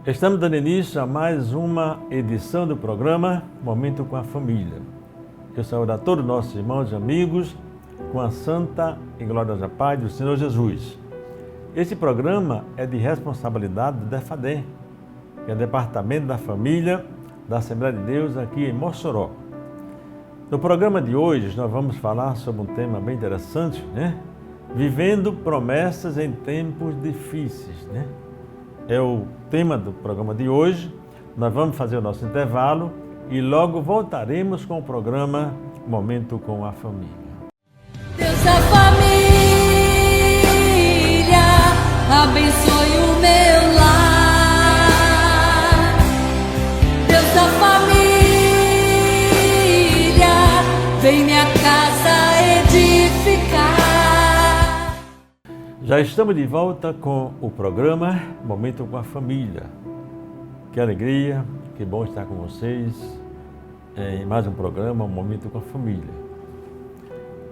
Estamos dando início a mais uma edição do programa Momento com a Família. Eu saúdo a todos os nossos irmãos e amigos com a santa e gloriosa paz do Senhor Jesus. Este programa é de responsabilidade do DEFADEM, que é o Departamento da Família da Assembleia de Deus aqui em Mossoró. No programa de hoje nós vamos falar sobre um tema bem interessante, Vivendo promessas em tempos difíceis, É o tema do programa de hoje. Nós vamos fazer o nosso intervalo e logo voltaremos com o programa Momento com a Família. Deus da família, abençoe o meu lar. Deus da família, vem minha casa edificar. Já estamos de volta com o programa Momento com a Família. Que alegria, que bom estar com vocês em mais um programa Momento com a Família.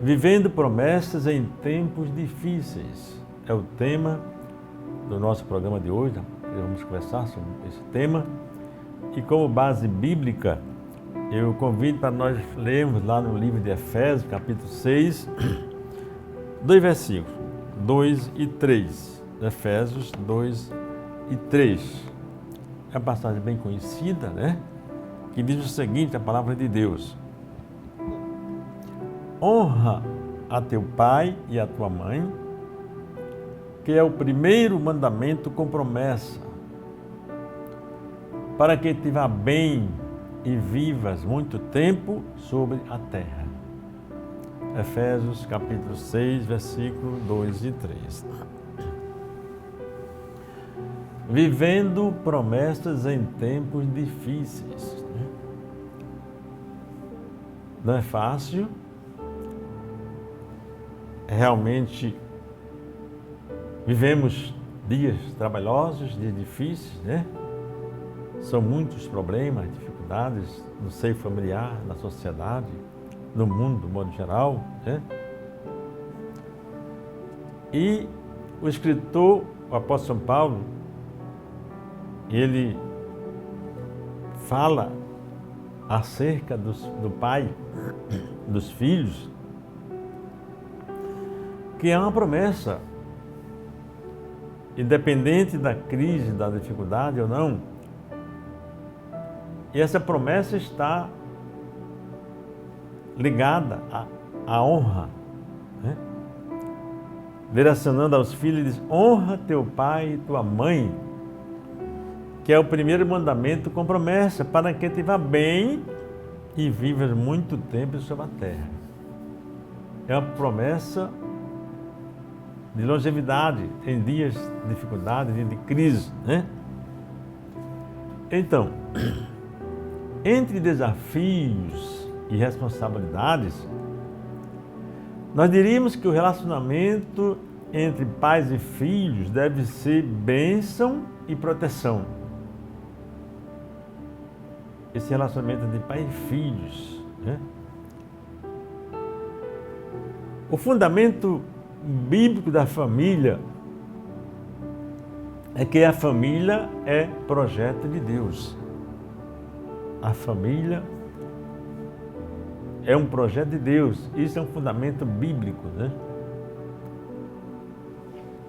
Vivendo promessas em tempos difíceis é o tema do nosso programa de hoje. Vamos conversar sobre esse tema. E como base bíblica, eu convido para nós lermos lá no livro de Efésios, capítulo 6, 2 versículos, 2 e 3. Efésios 2 e 3. É uma passagem bem conhecida, que diz o seguinte, a palavra de Deus: honra a teu pai e a tua mãe, que é o primeiro mandamento com promessa, para que te vá bem e vivas muito tempo sobre a terra. Efésios capítulo 6, versículos 2 e 3. Vivendo promessas em tempos difíceis. Não é fácil. Realmente vivemos dias trabalhosos, dias difíceis, São muitos problemas, dificuldades no seio familiar, na sociedade, no mundo, de modo geral, E o escritor, o apóstolo São Paulo, ele fala acerca do pai, dos filhos, que é uma promessa, independente da crise, da dificuldade ou não. E essa promessa está ligada à honra, Direcionando aos filhos, diz: honra teu pai e tua mãe, que é o primeiro mandamento com promessa, para que te vá bem e vivas muito tempo sobre a terra. É uma promessa de longevidade em dias de dificuldade, dias de crise, Então, entre desafios e responsabilidades, nós diríamos que o relacionamento entre pais e filhos deve ser bênção e proteção. Esse relacionamento de pai e filhos, O fundamento bíblico da família é que a família é projeto de Deus. A família é um projeto de Deus. Isso é um fundamento bíblico,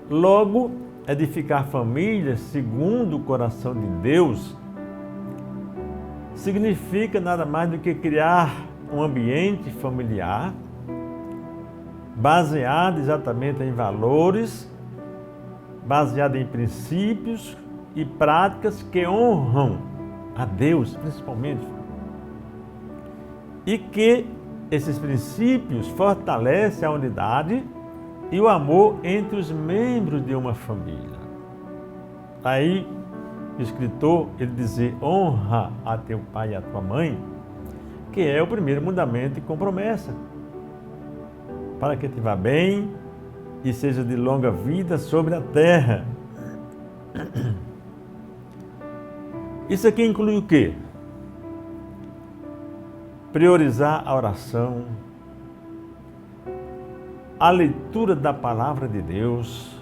Logo, edificar família segundo o coração de Deus significa nada mais do que criar um ambiente familiar baseado exatamente em valores, baseado em princípios e práticas que honram a Deus, principalmente. E que esses princípios fortalecem a unidade e o amor entre os membros de uma família. Aí, o escritor, ele diz: honra a teu pai e a tua mãe, que é o primeiro mandamento com promessa, para que te vá bem e seja de longa vida sobre a terra. Isso aqui inclui o quê? Priorizar a oração, a leitura da palavra de Deus,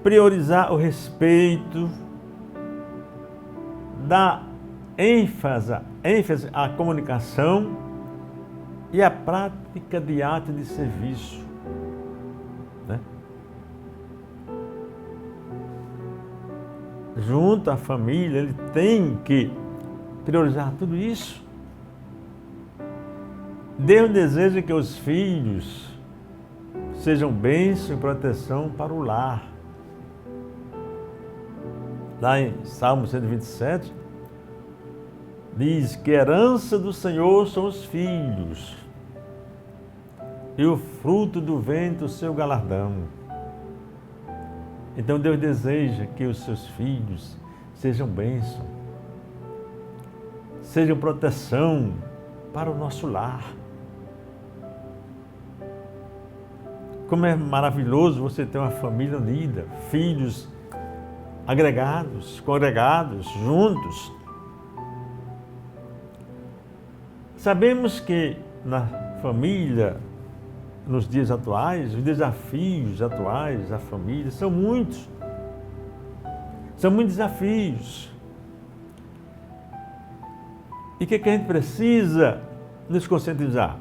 priorizar o respeito, dá ênfase à comunicação e à prática de ato de serviço, né? Junto à família, ele tem que priorizar tudo isso. Deus deseja que os filhos sejam bênção e proteção para o lar. Lá em Salmo 127, diz que a herança do Senhor são os filhos, e o fruto do ventre o seu galardão. Então Deus deseja que os seus filhos sejam bênção, sejam proteção para o nosso lar. Como é maravilhoso você ter uma família unida, filhos agregados, congregados, juntos. Sabemos que na família, nos dias atuais, os desafios atuais da família são muitos. São muitos desafios. E o que a gente precisa nos conscientizar?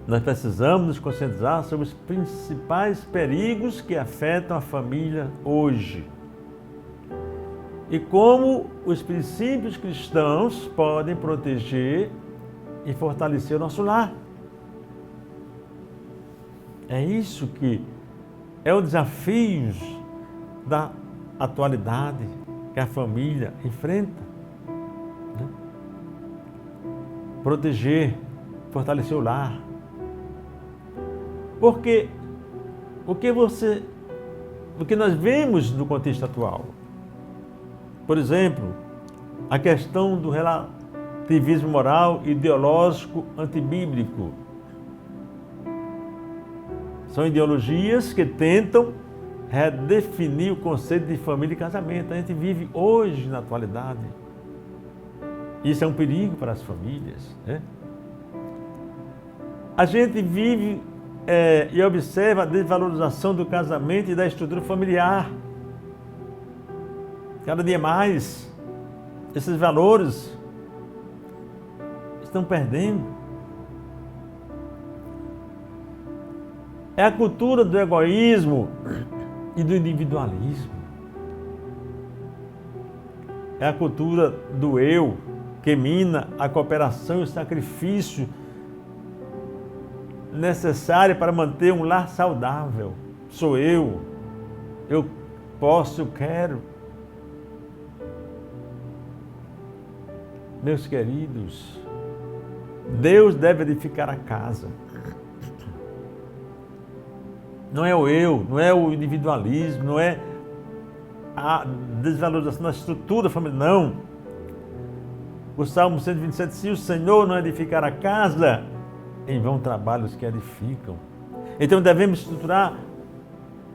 Nós precisamos nos conscientizar sobre os principais perigos que afetam a família hoje. E como os princípios cristãos podem proteger e fortalecer o nosso lar. É isso que é o desafio da atualidade que a família enfrenta, né? Proteger, fortalecer o lar. Porque o que nós vemos no contexto atual, por exemplo, a questão do relativismo moral ideológico antibíblico. São ideologias que tentam redefinir o conceito de família e casamento. A gente vive hoje, na atualidade. Isso é um perigo para as famílias, né? A gente vive e observa a desvalorização do casamento e da estrutura familiar. Cada dia mais, esses valores estão perdendo. É a cultura do egoísmo e do individualismo. É a cultura do eu que mina a cooperação e o sacrifício necessário para manter um lar saudável. Sou eu posso, eu quero. Meus queridos, Deus deve edificar a casa. Não é o eu, não é o individualismo, não é a desvalorização da estrutura familiar, não. O Salmo 127, se o Senhor não edificar a casa, em vão trabalham os que edificam. Então devemos estruturar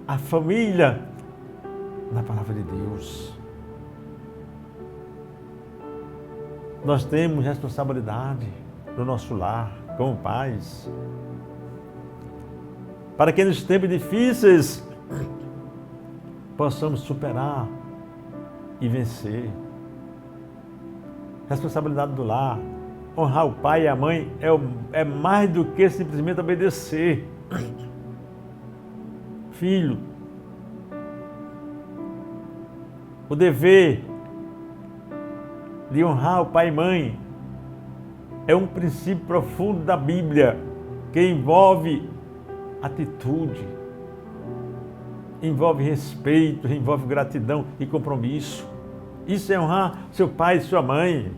a família na palavra de Deus. Nós temos responsabilidade no nosso lar, como pais, para que nos tempos difíceis possamos superar e vencer. Responsabilidade do lar, honrar o pai e a mãe é mais do que simplesmente obedecer. Filho, o dever de honrar o pai e mãe é um princípio profundo da Bíblia que envolve atitude, envolve respeito, envolve gratidão e compromisso. Isso é honrar seu pai e sua mãe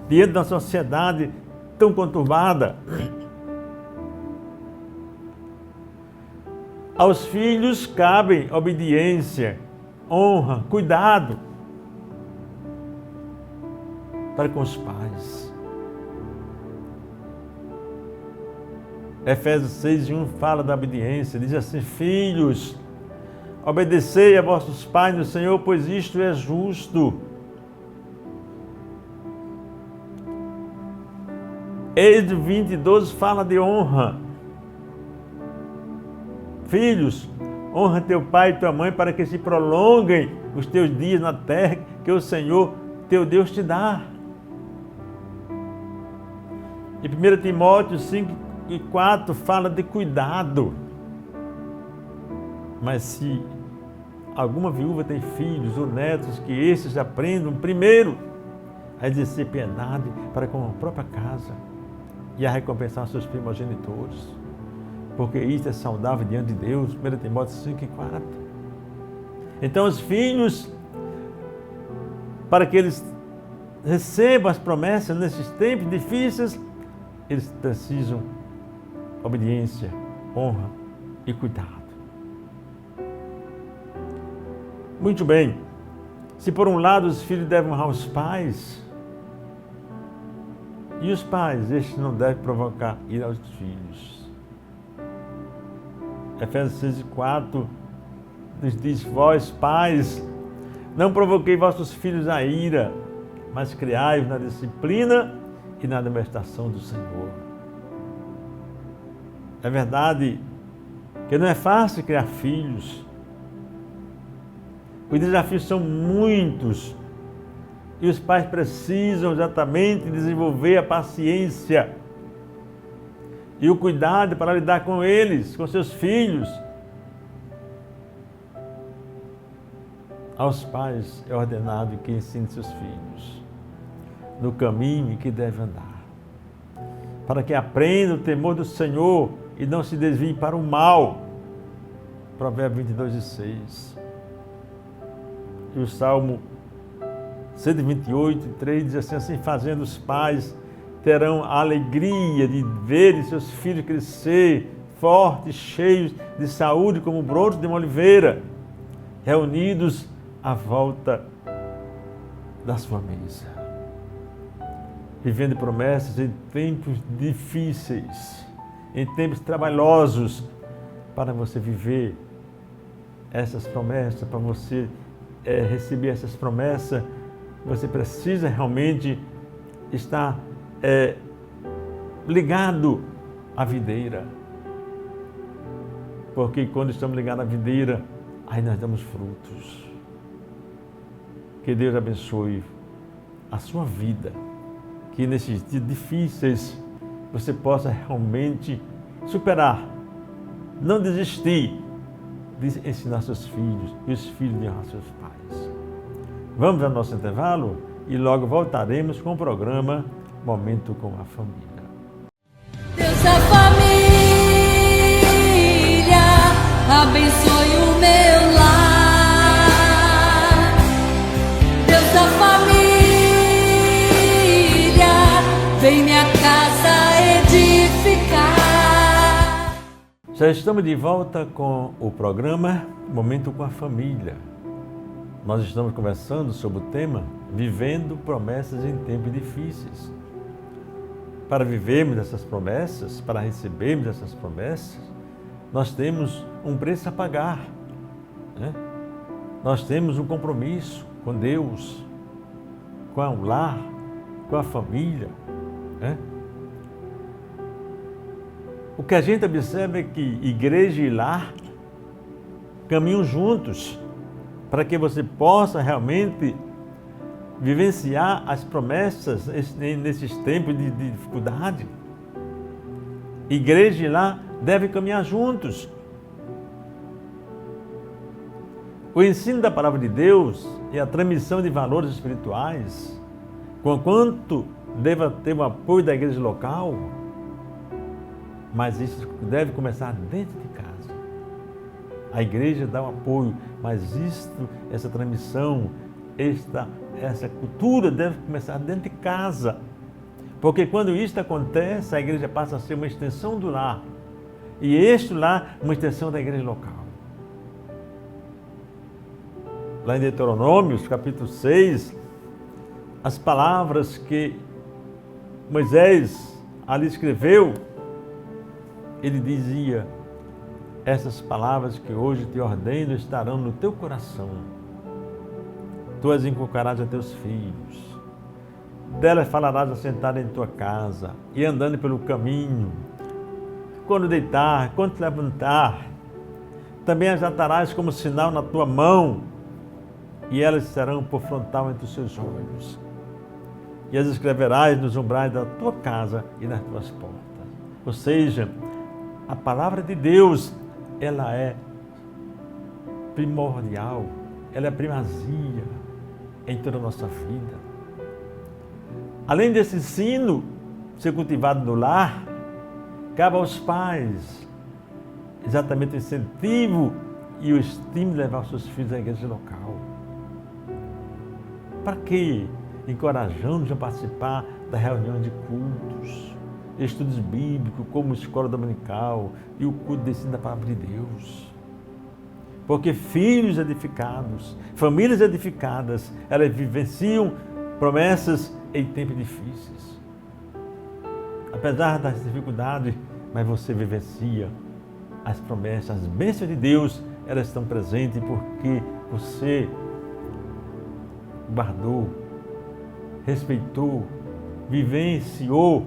diante da sociedade tão conturbada. Aos filhos cabem obediência, honra, cuidado para com os pais. Efésios 6:1 fala da obediência, diz assim: filhos, obedecei a vossos pais no Senhor, pois isto é justo. Êxodo 20:12 fala de honra. Filhos, Honra teu pai e tua mãe para que se prolonguem os teus dias na terra que o Senhor, teu Deus, te dá. E 1 Timóteo 5:4 fala de cuidado. Mas se alguma viúva tem filhos ou netos, que estes aprendam primeiro a exercer piedade para com a própria casa e a recompensar seus primogenitores, porque isto é saudável diante de Deus. 1 Timóteo 5:4. Então os filhos, para que eles recebam as promessas nesses tempos difíceis, eles precisam obediência, honra e cuidado. Muito bem, se por um lado os filhos devem honrar os pais, e os pais, estes não devem provocar ira aos filhos. Efésios 6:4 nos diz: vós, pais, não provoquei vossos filhos a ira, mas criai-os na disciplina e na demonstração do Senhor. É verdade que não é fácil criar filhos. Os desafios são muitos e os pais precisam exatamente desenvolver a paciência e o cuidado para lidar com eles, com seus filhos. Aos pais é ordenado que ensine seus filhos no caminho em que deve andar, para que aprendam o temor do Senhor e não se desviem para o mal. Provérbios 22:6. E o Salmo 128:3 diz assim: assim fazendo, os pais terão a alegria de verem seus filhos crescer fortes, cheios de saúde, como brotos de uma oliveira, reunidos à volta da sua mesa, vivendo promessas em tempos difíceis, em tempos trabalhosos. Para você viver essas promessas, para você receber essas promessas, você precisa realmente estar ligado à videira. Porque quando estamos ligados à videira, aí nós damos frutos. Que Deus abençoe a sua vida. Que nesses dias difíceis você possa realmente superar, não desistir de ensinar seus filhos e os filhos de honrar seus pais. Vamos ao nosso intervalo e logo voltaremos com o programa Momento com a Família. Deus da família, abençoe o meu lar. Deus da família, vem minha casa edificar. Já estamos de volta com o programa Momento com a Família. Nós estamos conversando sobre o tema Vivendo Promessas em Tempos Difíceis. Para vivermos essas promessas, para recebermos essas promessas, nós temos um preço a pagar, né? Nós temos um compromisso com Deus, com o lar, com a família, né? O que a gente observa é que igreja e lar caminham juntos, para que você possa realmente vivenciar as promessas nesses tempos de dificuldade. Igreja e lar devem caminhar juntos. O ensino da palavra de Deus e a transmissão de valores espirituais, conquanto deva ter o apoio da igreja local, mas isso deve começar dentro de casa. A igreja dá o apoio, mas essa transmissão, essa cultura deve começar dentro de casa. Porque quando isso acontece, a igreja passa a ser uma extensão do lar. E este lar, uma extensão da igreja local. Lá em Deuteronômio, capítulo 6, as palavras que Moisés ali escreveu, ele dizia: essas palavras que hoje te ordeno estarão no teu coração. Tu as inculcarás a teus filhos. Delas falarás assentado em tua casa e andando pelo caminho, quando deitar, quando te levantar. Também as atarás como sinal na tua mão, e elas serão por frontal entre os seus olhos. E as escreverás nos umbrais da tua casa e nas tuas portas. Ou seja, a palavra de Deus, ela é primordial, ela é primazia em toda a nossa vida. Além desse ensino ser cultivado no lar, cabe aos pais exatamente o incentivo e o estímulo de levar os seus filhos à igreja local. Para quê? Encorajando-os a participar da reunião de cultos, estudos bíblicos, como escola dominical e o culto de ensino da palavra de Deus. Porque filhos edificados, famílias edificadas, elas vivenciam promessas em tempos difíceis. Apesar das dificuldades, mas você vivencia as promessas, as bênçãos de Deus, elas estão presentes porque você guardou, respeitou, vivenciou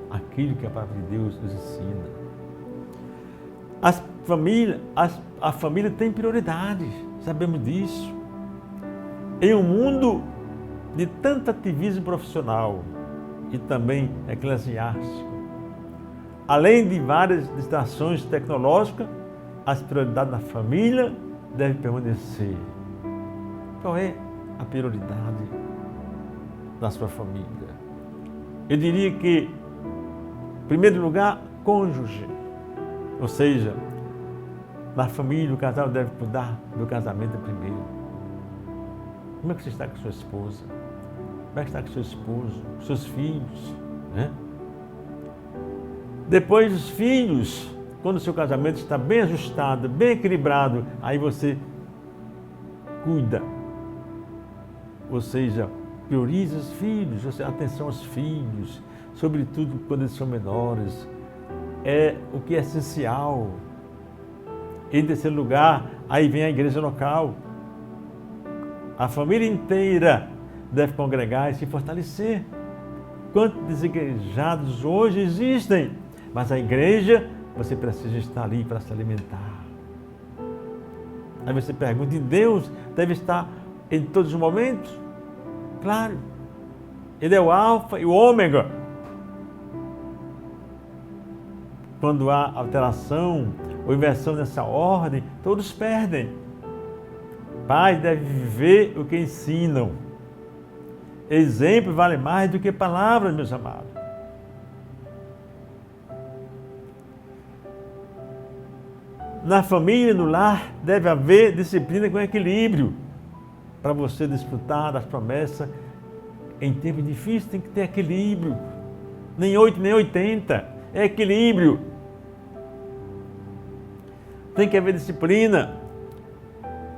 aquilo que a palavra de Deus nos ensina. A família tem prioridades, sabemos disso. Em um mundo de tanto ativismo profissional e também eclesiástico, além de várias distrações tecnológicas, as prioridades da família devem permanecer. Qual é a prioridade da sua família? Eu diria que, em primeiro lugar, cônjuge. Ou seja, na família o casal deve cuidar do casamento primeiro. Como é que você está com sua esposa? Como é que está com seu esposo, seus filhos, né? Depois os filhos, quando o seu casamento está bem ajustado, bem equilibrado, aí você cuida. Ou seja, prioriza os filhos, ou seja, atenção aos filhos, sobretudo quando eles são menores. É o que é essencial. Em terceiro lugar, aí vem a igreja local. A família inteira deve congregar e se fortalecer. Quantos desigrejados hoje existem? Mas a igreja, você precisa estar ali para se alimentar. Aí você pergunta, e Deus deve estar em todos os momentos? Claro. Ele é o alfa e o ômega. Quando há alteração ou inversão nessa ordem, todos perdem. Pais devem viver o que ensinam. Exemplo vale mais do que palavras, meus amados. Na família, no lar, deve haver disciplina com equilíbrio. Para você desfrutar das promessas em tempos difíceis, tem que ter equilíbrio. Nem 8, nem 80. É equilíbrio. Tem que haver disciplina.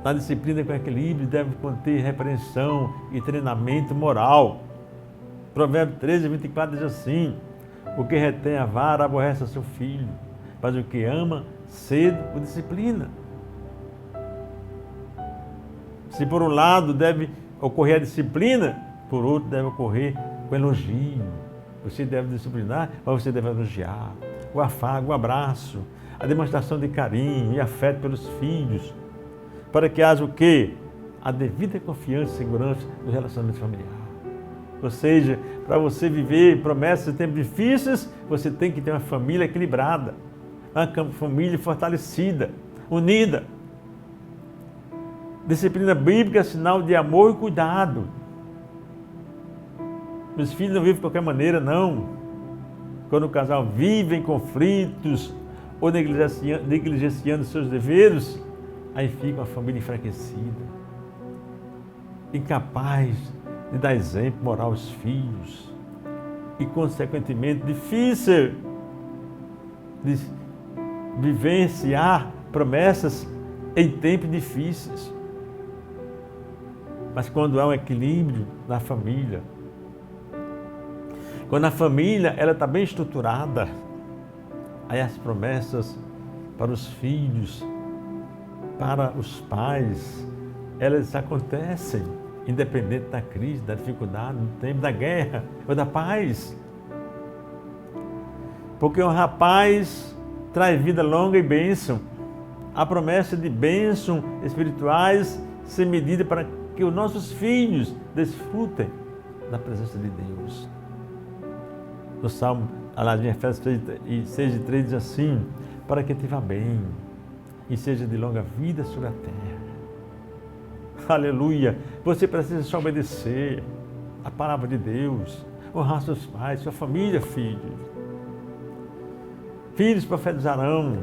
Na disciplina com equilíbrio deve conter repreensão e treinamento moral. Provérbios 13, 24 diz assim: o que retém a vara aborrece a seu filho, mas o que ama cedo o disciplina. Se por um lado deve ocorrer a disciplina, por outro deve ocorrer o elogio. Você deve disciplinar, mas você deve elogiar. O afago, o abraço, a demonstração de carinho e afeto pelos filhos, para que haja o quê? A devida confiança e segurança do relacionamento familiar. Ou seja, para você viver promessas em tempos difíceis, você tem que ter uma família equilibrada, uma família fortalecida, unida. Disciplina bíblica é sinal de amor e cuidado. Meus filhos não vivem de qualquer maneira, não. Quando o casal vive em conflitos ou negligenciando seus deveres, aí fica uma família enfraquecida, incapaz de dar exemplo moral aos filhos e, consequentemente, difícil de vivenciar promessas em tempos difíceis. Mas quando há um equilíbrio na família, quando a família ela está bem estruturada, aí as promessas para os filhos, para os pais, elas acontecem, independente da crise, da dificuldade, do tempo da guerra ou da paz. Porque um rapaz traz vida longa e bênção, a promessa de bênçãos espirituais sem medida para que os nossos filhos desfrutem da presença de Deus. No Salmo, lá em Efésios 6:3 diz assim: para que te vá bem e seja de longa vida sobre a terra. Aleluia! Você precisa só obedecer a palavra de Deus, honrar seus pais, sua família, filhos. Filhos profetizarão,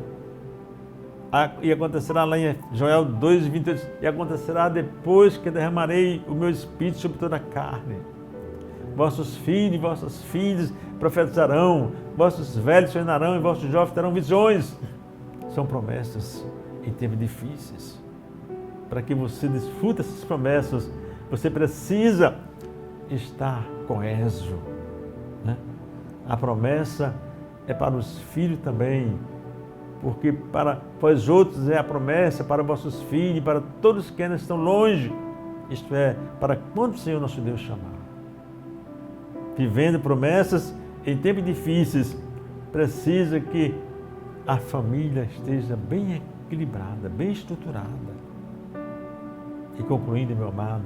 e acontecerá lá em Joel 2:28, e acontecerá depois que derramarei o meu espírito sobre toda a carne. Vossos filhos e vossas filhas profetizarão, vossos velhos sonharão e vossos jovens terão visões. São promessas em tempos difíceis. Para que você desfrute essas promessas, você precisa estar coeso, né? A promessa é para os filhos também, porque para vós outros é a promessa, para vossos filhos, para todos que ainda estão longe, isto é, para quando o Senhor nosso Deus chamar. Vivendo promessas em tempos difíceis, precisa que a família esteja bem equilibrada, bem estruturada. E concluindo, meu amado,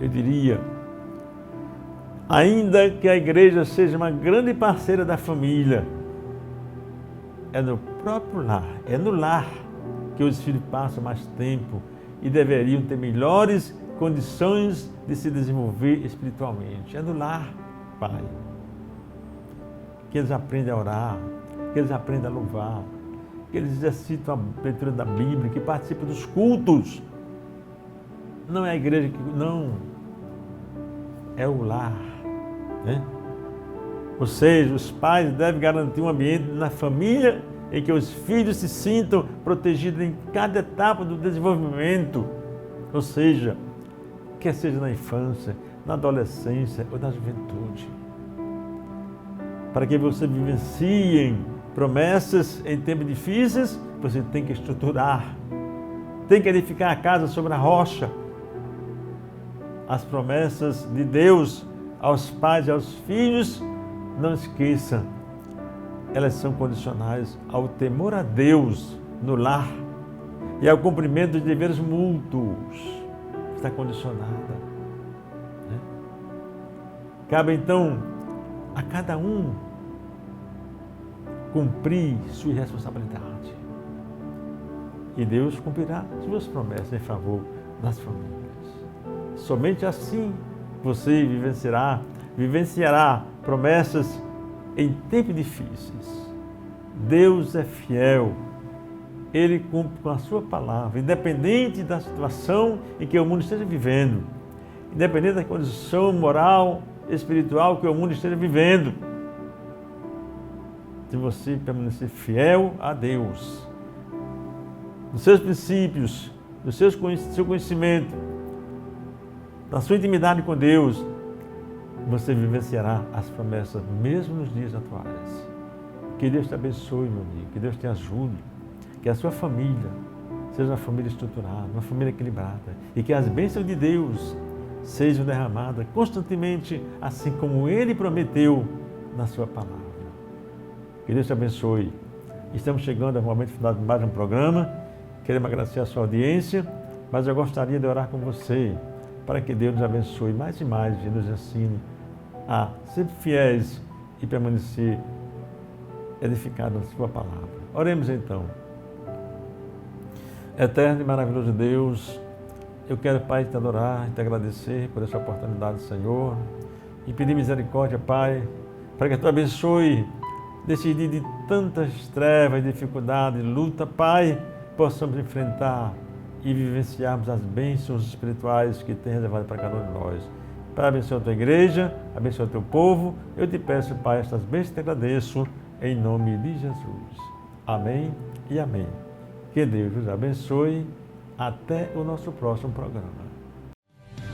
eu diria, ainda que a igreja seja uma grande parceira da família, é no próprio lar, é no lar que os filhos passam mais tempo e deveriam ter melhores condições de se desenvolver espiritualmente. É no lar, Pai, que eles aprendem a orar, que eles aprendem a louvar, que eles exercitam a leitura da Bíblia, que participam dos cultos. Não é a igreja que... Não. É o lar, né? Ou seja, os pais devem garantir um ambiente na família em que os filhos se sintam protegidos em cada etapa do desenvolvimento. Ou seja, quer seja na infância, na adolescência ou na juventude. Para que você vivencie promessas em tempos difíceis, você tem que estruturar, tem que edificar a casa sobre a rocha. As promessas de Deus aos pais e aos filhos, não esqueça, elas são condicionais ao temor a Deus no lar e ao cumprimento dos deveres mútuos. Está condicionada, né? Cabe então a cada um cumprir sua responsabilidade. E Deus cumprirá suas promessas em favor das famílias. Somente assim você vivenciará promessas em tempos difíceis. Deus é fiel. Ele cumpre com a sua palavra, independente da situação em que o mundo esteja vivendo, independente da condição moral, espiritual que o mundo esteja vivendo. Se você permanecer fiel a Deus, nos seus princípios, no seu conhecimento, na sua intimidade com Deus, você vivenciará as promessas mesmo nos dias atuais. Que Deus te abençoe, meu amigo, que Deus te ajude, que a sua família seja uma família estruturada, uma família equilibrada e que as bênçãos de Deus sejam derramadas constantemente, assim como Ele prometeu na sua palavra. Que Deus te abençoe. Estamos chegando ao momento final de mais um programa. Queremos agradecer a sua audiência, mas eu gostaria de orar com você para que Deus nos abençoe mais e mais e nos ensine a ser fiéis e permanecer edificados na sua palavra. Oremos então. Eterno e maravilhoso Deus, eu quero, Pai, te adorar e te agradecer por essa oportunidade, Senhor, e pedir misericórdia, Pai, para que tu abençoe nesse dia de tantas trevas, dificuldades, luta, Pai, possamos enfrentar e vivenciarmos as bênçãos espirituais que tem reservado para cada um de nós. Pai, abençoa a tua igreja, abençoa o teu povo. Eu te peço, Pai, estas bênçãos te agradeço em nome de Jesus. Amém e amém. Que Deus os abençoe. Até o nosso próximo programa.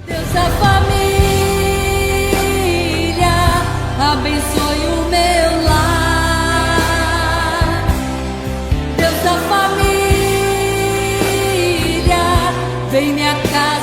Deus da família, abençoe o meu lar. Deus da família, vem minha casa.